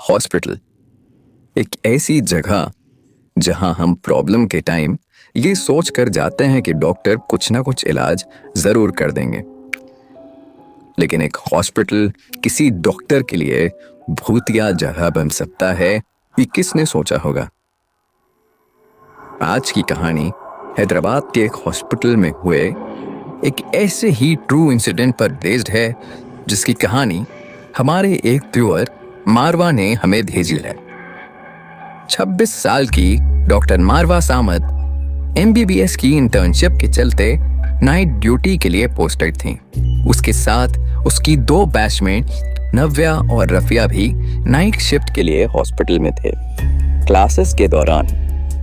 Hospital एक ऐसी जगह जहां हम प्रॉब्लम के टाइम ये सोच कर जाते हैं कि डॉक्टर कुछ ना कुछ इलाज जरूर कर देंगे, लेकिन एक हॉस्पिटल किसी डॉक्टर के लिए भूतिया जगह बन सकता है, ये किसने सोचा होगा। आज की कहानी हैदराबाद के एक हॉस्पिटल में हुए एक ऐसे ही ट्रू इंसिडेंट पर बेस्ड है, जिसकी कहानी हमारे एक व्यूअर मारवा ने हमें भेजी है। 26 साल की डॉक्टर मारवा सामत एमबीबीएस की इंटर्नशिप के चलते नाइट ड्यूटी के लिए पोस्टेड थी। उसके साथ उसकी दो बैचमेट नव्या और रफिया भी नाइट शिफ्ट के लिए हॉस्पिटल में थे। क्लासेस के दौरान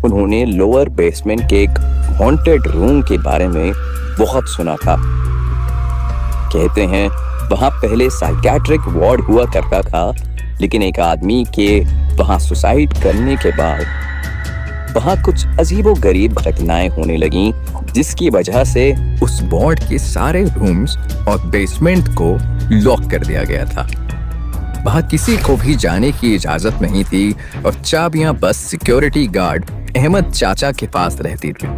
उन्होंने लोअर बेसमेंट के एक हॉन्टेड रूम के बारे में बहुत सुना था। कहते हैं वहां पहले साइकियाट्रिक वार्ड हुआ करता था, लेकिन एक आदमी के वहां सुसाइड करने के बाद वहां कुछ अजीबोगरीब घटनाएं होने लगी, जिसकी वजह से उस वार्ड के सारे रूम्स और बेसमेंट को लॉक कर दिया गया था। वहां किसी को भी जाने की इजाजत नहीं थी और चाबियां बस सिक्योरिटी गार्ड अहमद चाचा के पास रहती थी।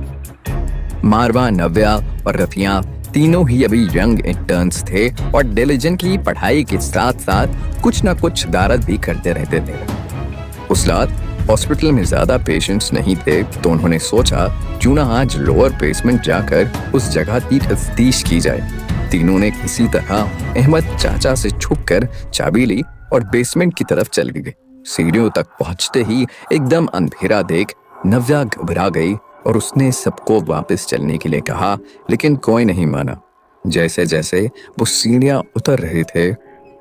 मारवा, नव्या और रफिया तीनों ही अभी यंग इंटर्न्स थे और डिलीजेंटली पढ़ाई के साथ साथ कुछ ना कुछ दारद भी करते रहते थे। उस रात हॉस्पिटल में ज्यादा पेशेंट्स नहीं थे, तो उन्होंने सोचा क्यों ना आज लोअर बेसमेंट जाकर उस जगह की तफ्तीश की जाए। तीनों ने किसी तरह अहमद चाचा से छुपकर चाबी ली और बेसमेंट की तरफ चल गए। सीढ़ियों तक पहुंचते ही एकदम अंधेरा देख नव्या घबरा गई और उसने सबको वापस चलने के लिए कहा, लेकिन कोई नहीं माना। जैसे जैसे वो सीढ़ियां उतर रहे थे,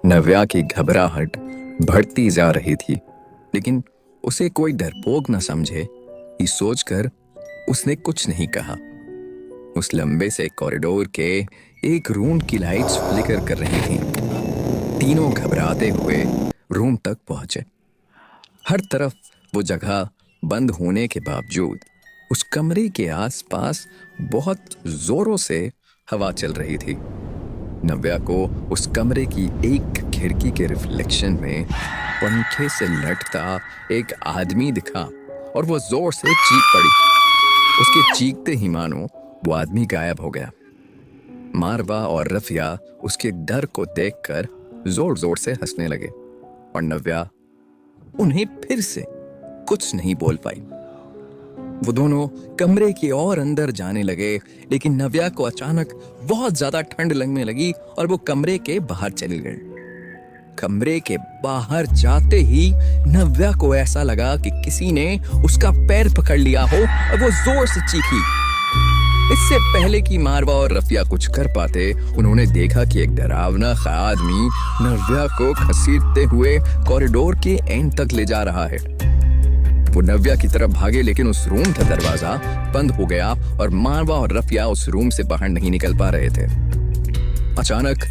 नव्या की घबराहट बढ़ती जा रही थी, लेकिन उसे कोई डरपोक न समझे, ये सोचकर उसने कुछ नहीं कहा। उस लंबे से कॉरिडोर के एक रूम की लाइट्स फ्लिकर कर रही थीं। तीनों घबराते हुए रूम तक पहुंचे। हर तरफ वो जगह बंद होने के बावजूद उस कमरे के आसपास बहुत जोरों से हवा चल रही थी। नव्या को उस कमरे की एक खिड़की के रिफ्लेक्शन में पंखे से लटता एक आदमी दिखा और वो जोर से चीख पड़ी। उसके चीखते ही मानो वो आदमी गायब हो गया। मारवा और रफिया उसके डर को देखकर जोर जोर से हंसने लगे और नव्या उन्हें फिर से कुछ नहीं बोल पाई। वो दोनों कमरे की और अंदर जाने लगे, लेकिन नव्या को अचानक बहुत ज्यादा ठंड लगने लगी और वो कमरे के बाहर चली गई। कमरे के बाहर जाते ही नव्या को ऐसा लगा कि किसी ने उसका पैर पकड़ लिया हो और वो जोर से चीखी। इससे पहले कि मारवा और रफिया कुछ कर पाते, उन्होंने देखा कि एक डरावना सा आदमी नव्या को घसीटते हुए कॉरिडोर के एंड तक ले जा रहा है। वो नव्या की तरफ भागे, लेकिन उस रूम का दरवाजा बंद हो गया और मारवा और रफिया उस रूम से बाहर नहीं निकल पा रहे थे। अचानक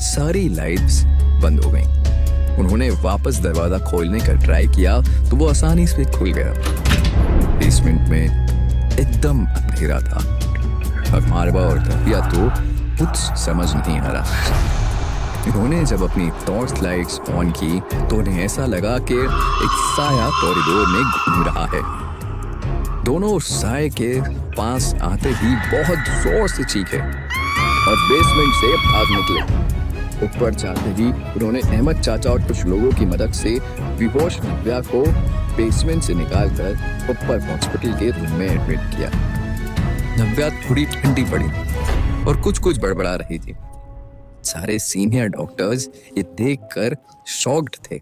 सारी लाइट्स बंद हो गईं। उन्होंने वापस दरवाजा खोलने का ट्राई किया तो वो आसानी से खुल गया। बेसमेंट में एकदम अंधेरा था और मारवा और रफिया तो कुछ समझ नहीं आ रहा। उन्होंने जब अपनी टॉर्च लाइट्स ऑन की तो उन्हें ऐसा लगा कि एक साया कॉरिडोर में घूम रहा है। दोनों उस साये के पास आते ही बहुत जोर से चीखे और बेसमेंट से भाग निकले। ऊपर जाते ही उन्होंने अहमद चाचा और कुछ लोगों की मदद से बेहोश नव्या को बेसमेंट से निकालकर ऊपर हॉस्पिटल के रूम में एडमिट किया। नव्या थोड़ी ठंडी पड़ी और कुछ बड़बड़ा रही थी। सारे सीनियर डॉक्टर्स ये देखकर शॉक्ड थे।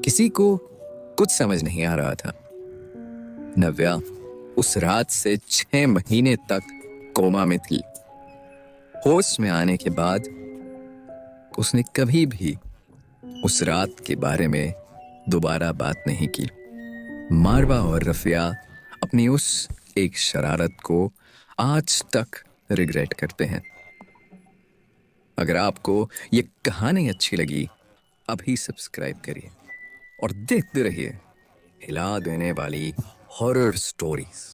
किसी को कुछ समझ नहीं आ रहा था। नव्या उस रात से 6 महीने तक कोमा में थी। होश में आने के बाद उसने कभी भी उस रात के बारे में दोबारा बात नहीं की। मारवा और रफिया अपनी उस एक शरारत को आज तक रिग्रेट करते हैं। अगर आपको ये कहानी अच्छी लगी, अभी सब्सक्राइब करिए और देखते रहिए हिला देने वाली हॉरर स्टोरीज।